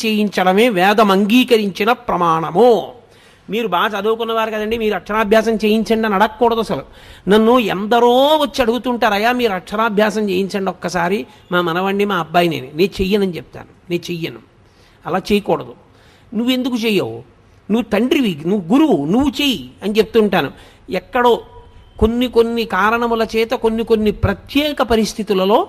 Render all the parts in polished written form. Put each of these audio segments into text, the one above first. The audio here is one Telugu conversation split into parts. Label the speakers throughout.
Speaker 1: చేయించడమే వేదం అంగీకరించిన ప్రమాణము. మీరు బాగా చదువుకున్నవారు కదండి, మీరు అక్షరాభ్యాసం చేయించండి అని అడగకూడదు. అసలు నన్ను ఎందరో వచ్చి అడుగుతుంటారయ్యా మీరు అక్షరాభ్యాసం చేయించండి ఒక్కసారి, మా మనవండి మా అబ్బాయి నేను చెయ్యనని చెప్తాను. నేను చెయ్యను, అలా చేయకూడదు. నువ్వెందుకు చెయ్యవు, నువ్వు తండ్రివి, నువ్వు గురువు, నువ్వు చెయ్యి అని చెప్తుంటాను. ఎక్కడో కొన్ని కారణముల చేత కొన్ని ప్రత్యేక పరిస్థితులలో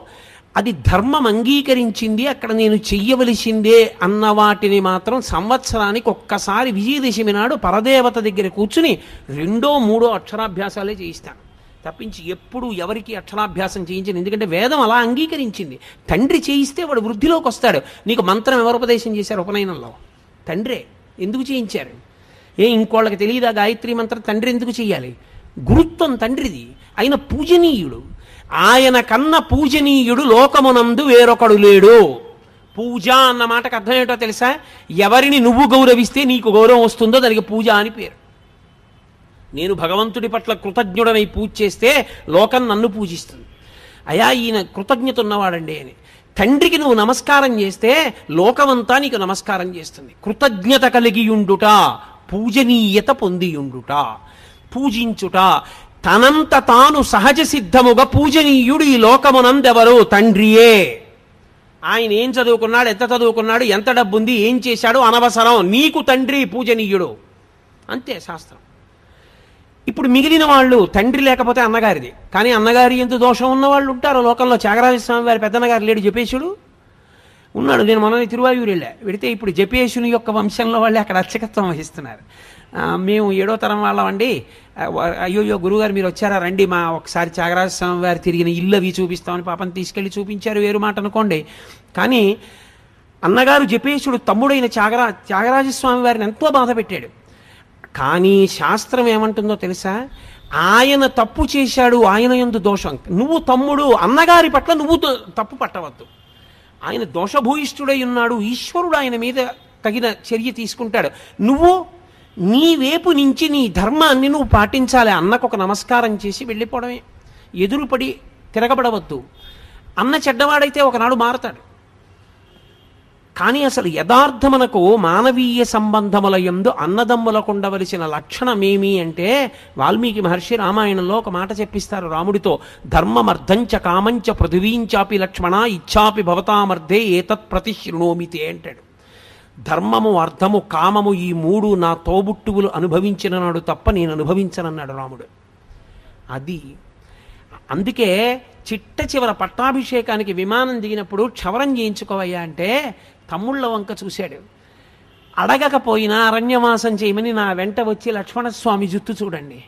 Speaker 1: అది ధర్మం అంగీకరించింది, అక్కడ నేను చెయ్యవలసిందే అన్న వాటిని మాత్రం సంవత్సరానికి ఒక్కసారి విజయదశమి నాడు పరదేవత దగ్గర కూర్చుని 2, 3 అక్షరాభ్యాసాలే చేయిస్తాను తప్పించి ఎప్పుడు ఎవరికి అక్షరాభ్యాసం చేయించను. ఎందుకంటే వేదం అలా అంగీకరించింది. తండ్రి చేయిస్తే వాడు వృద్ధిలోకి వస్తాడు. నీకు మంత్రం ఎవరు ఉపదేశం చేశారు ఉపనయనంలో? తండ్రే. ఎందుకు చేయించారు? ఇంకోళ్ళకి తెలియదా గాయత్రి మంత్రం? తండ్రి ఎందుకు చెయ్యాలి? గురుత్వం తండ్రిది. ఆయన పూజనీయుడు. ఆయన కన్న పూజనీయుడు లోకమునందు వేరొకడు లేడు. పూజ అన్న మాటకు అర్థం ఏంటో తెలుసా? ఎవరిని నువ్వు గౌరవిస్తే నీకు గౌరవం వస్తుందో దానికి పూజ అని పేరు. నేను భగవంతుడి పట్ల కృతజ్ఞుడనై పూజ చేస్తే లోకం నన్ను పూజిస్తుంది. అయా ఈయన కృతజ్ఞత ఉన్నవాడండి అని. తండ్రికి నువ్వు నమస్కారం చేస్తే లోకమంతా నీకు నమస్కారం చేస్తుంది. కృతజ్ఞత కలిగియుండుట, పూజనీయత పొందియుండుట, పూజించుట. తనంత తాను సహజ సిద్ధముగా పూజనీయుడు ఈ లోకమునందెవరు? తండ్రియే. ఆయన ఏం చదువుకున్నాడు, ఎంత చదువుకున్నాడు, ఎంత డబ్బుంది, ఏం చేశాడు అనవసరం. నీకు తండ్రి పూజనీయుడు, అంతే శాస్త్రం. ఇప్పుడు మిగిలిన వాళ్ళు తండ్రి లేకపోతే అన్నగారిది. కానీ అన్నగారి ఎందు దోషం ఉన్నవాళ్ళు ఉంటారు లోకంలో. త్యాగరాజస్వామి వారి పెద్దన్నగారు లేడు, జపేశుడు ఉన్నాడు. నేను మొన్న తిరువాయూరు వెడితే ఇప్పుడు జపేశుని యొక్క వంశంలో వాళ్ళే అక్కడ అర్చకత్వం వహిస్తున్నారు. మేము 7వ తరం వాళ్ళమండి. అయ్యో గురువుగారు మీరు వచ్చారా, రండి మా ఒకసారి త్యాగరాజస్వామి వారు తిరిగిన ఇల్లు అవి చూపిస్తామని పాపం తీసుకెళ్ళి చూపించారు. వేరు మాట అనుకోండి. కానీ అన్నగారు జపేశుడు తమ్ముడైన త్యాగరాజస్వామి వారిని ఎంతో బాధ పెట్టాడు. కానీ శాస్త్రం ఏమంటుందో తెలుసా? ఆయన తప్పు చేశాడు, ఆయన యందు దోషం. నువ్వు తమ్ముడు, అన్నగారి పట్ల నువ్వు తప్పు పట్టవద్దు. ఆయన దోషభూయిష్ఠుడై ఉన్నాడు, ఈశ్వరుడు ఆయన మీద తగిన చర్య తీసుకుంటాడు. నువ్వు నీ వైపు నుంచి నీ ధర్మాన్ని నువ్వు పాటించాలి. అన్నకు ఒక నమస్కారం చేసి వెళ్ళిపోవడమే, ఎదురుపడి తిరగబడవద్దు. అన్న చెడ్డవాడైతే ఒకనాడు మారతాడు. కానీ అసలు యథార్థమునకు మానవీయ సంబంధముల యందు అన్నదమ్ములకు ఉండవలసిన లక్షణమేమి అంటే, వాల్మీకి మహర్షి రామాయణంలో ఒక మాట చెప్పిస్తారు రాముడితో. ధర్మమర్థంచ కామంచ పృథివీంచాపి లక్ష్మణ ఇచ్చాపి భవతామర్థే ఏతత్ ప్రతిశృణోమితే అంటాడు. ధర్మము, అర్థము, కామము ఈ 3 నా తోబుట్టువులు అనుభవించిన నాడు తప్ప నేను అనుభవించనన్నాడు రాముడు. అది అందుకే చిట్ట చివర పట్టాభిషేకానికి విమానం దిగినప్పుడు క్షవరం చేయించుకోవయ్యా అంటే తమ్ముళ్ళ వంక చూశాడు. అడగకపోయినా అరణ్యవాసం చేయమని నా వెంట వచ్చి లక్ష్మణస్వామి జుత్తు చూడండి.